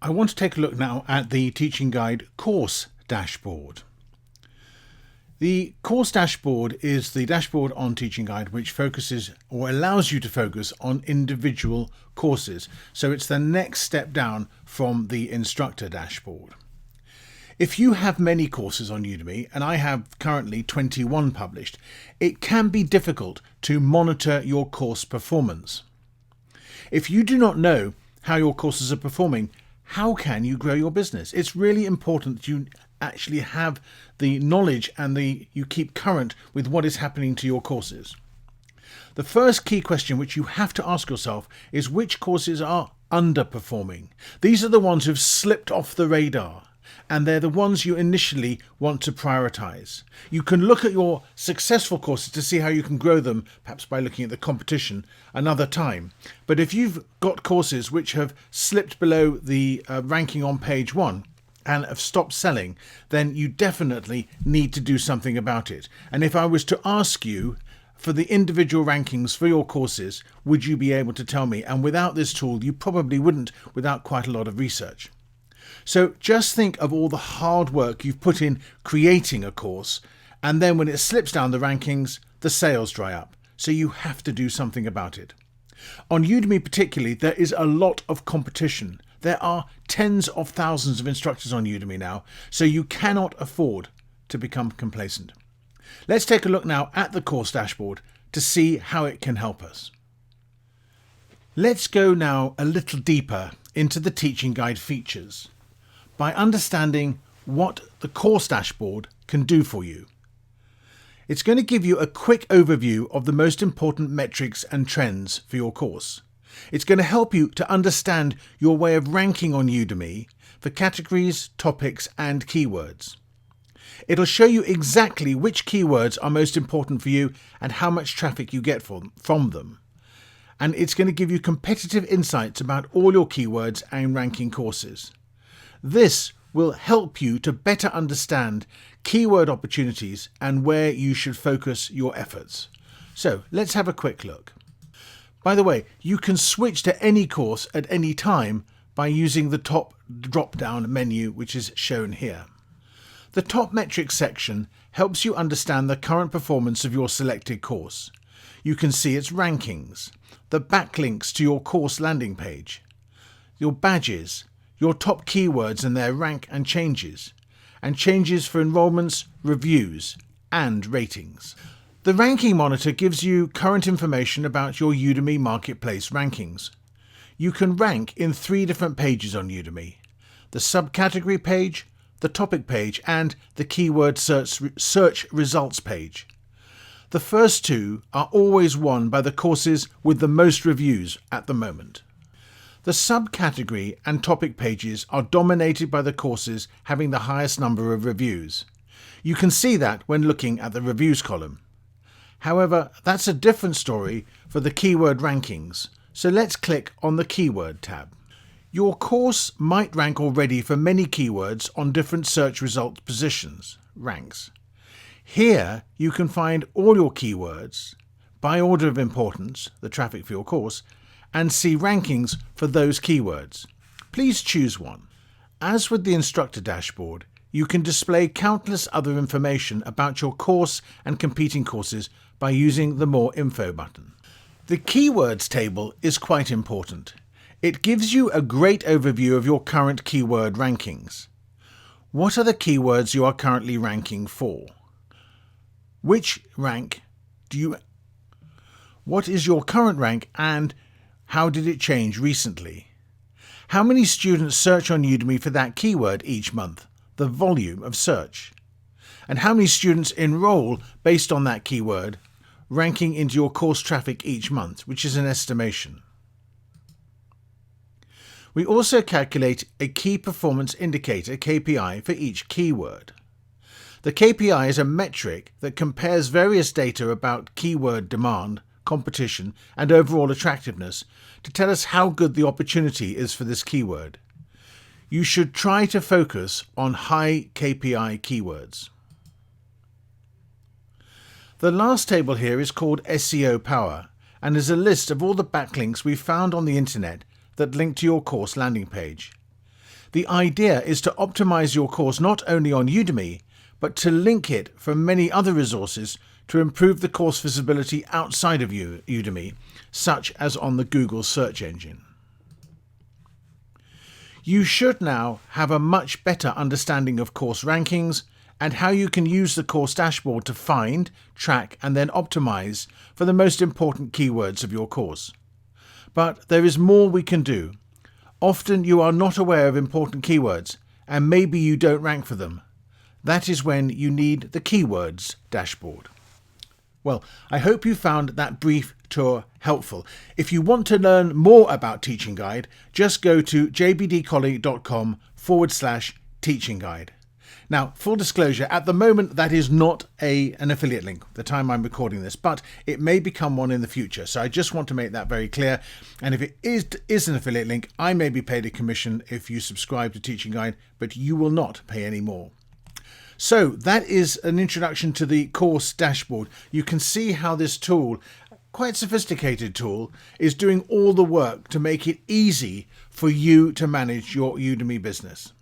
I want to take a look now at the Teachinguide course dashboard. The course dashboard is the dashboard on Teachinguide which focuses or allows you to focus on individual courses. So it's the next step down from the instructor dashboard. If you have many courses on Udemy, and I have currently 21 published, it can be difficult to monitor your course performance. If you do not know how your courses are performing, how can you grow your business? It's really important that you actually have the knowledge and you keep current with what is happening to your courses. The first key question which you have to ask yourself is which courses are underperforming. These are the ones who've slipped off the radar, and they're the ones you initially want to prioritize. You can look at your successful courses to see how you can grow them, perhaps by looking at the competition another time. But if you've got courses which have slipped below the ranking on page 1 and have stopped selling, then you definitely need to do something about it. And if I was to ask you for the individual rankings for your courses, would you be able to tell me? And without this tool, you probably wouldn't without quite a lot of research. So just think of all the hard work you've put in creating a course, and then when it slips down the rankings, the sales dry up. So you have to do something about it. On Udemy particularly, there is a lot of competition. There are tens of thousands of instructors on Udemy now, so you cannot afford to become complacent. Let's take a look now at the course dashboard to see how it can help us. Let's go now a little deeper into the Teachinguide features by understanding what the course dashboard can do for you. It's going to give you a quick overview of the most important metrics and trends for your course. It's going to help you to understand your way of ranking on Udemy for categories, topics, and keywords. It'll show you exactly which keywords are most important for you and how much traffic you get from them. And it's going to give you competitive insights about all your keywords and ranking courses. This will help you to better understand keyword opportunities and where you should focus your efforts. So let's have a quick look. By the way, you can switch to any course at any time by using the top drop-down menu, which is shown here. The top metrics section helps you understand the current performance of your selected course. You can see its rankings, the backlinks to your course landing page, your badges, your top keywords and their rank and changes for enrollments, reviews, and ratings. The Ranking Monitor gives you current information about your Udemy Marketplace rankings. You can rank in 3 different pages on Udemy: the subcategory page, the topic page, and the keyword search results page. The first 2 are always won by the courses with the most reviews at the moment. The subcategory and topic pages are dominated by the courses having the highest number of reviews. You can see that when looking at the reviews column. However, that's a different story for the keyword rankings, so let's click on the Keyword tab. Your course might rank already for many keywords on different search result positions, ranks. Here you can find all your keywords by order of importance, the traffic for your course, and see rankings for those keywords. Please choose one. As with the instructor dashboard, you can display countless other information about your course and competing courses by using the More Info button. The keywords table is quite important. It gives you a great overview of your current keyword rankings. What are the keywords you are currently ranking for? What is your current rank and how did it change recently? How many students search on Udemy for that keyword each month, the volume of search? And how many students enroll based on that keyword, ranking into your course traffic each month, which is an estimation. We also calculate a key performance indicator, KPI, for each keyword. The KPI is a metric that compares various data about keyword demand, competition, and overall attractiveness to tell us how good the opportunity is for this keyword. You should try to focus on high KPI keywords. The last table here is called SEO Power and is a list of all the backlinks we've found on the internet that link to your course landing page. The idea is to optimize your course not only on Udemy, but to link it from many other resources to improve the course visibility outside of Udemy, such as on the Google search engine. You should now have a much better understanding of course rankings and how you can use the course dashboard to find, track, and then optimize for the most important keywords of your course. But there is more we can do. Often you are not aware of important keywords, and maybe you don't rank for them. That is when you need the keywords dashboard. Well, I hope you found that brief tour helpful. If you want to learn more about Teachinguide, just go to jbdcolley.com/Teachinguide. Now, full disclosure, at the moment that is not an affiliate link, the time I'm recording this, but it may become one in the future. So I just want to make that very clear. And if it is an affiliate link, I may be paid a commission if you subscribe to Teachinguide, but you will not pay any more. So that is an introduction to the course dashboard. You can see how this tool, quite sophisticated tool, is doing all the work to make it easy for you to manage your Udemy business.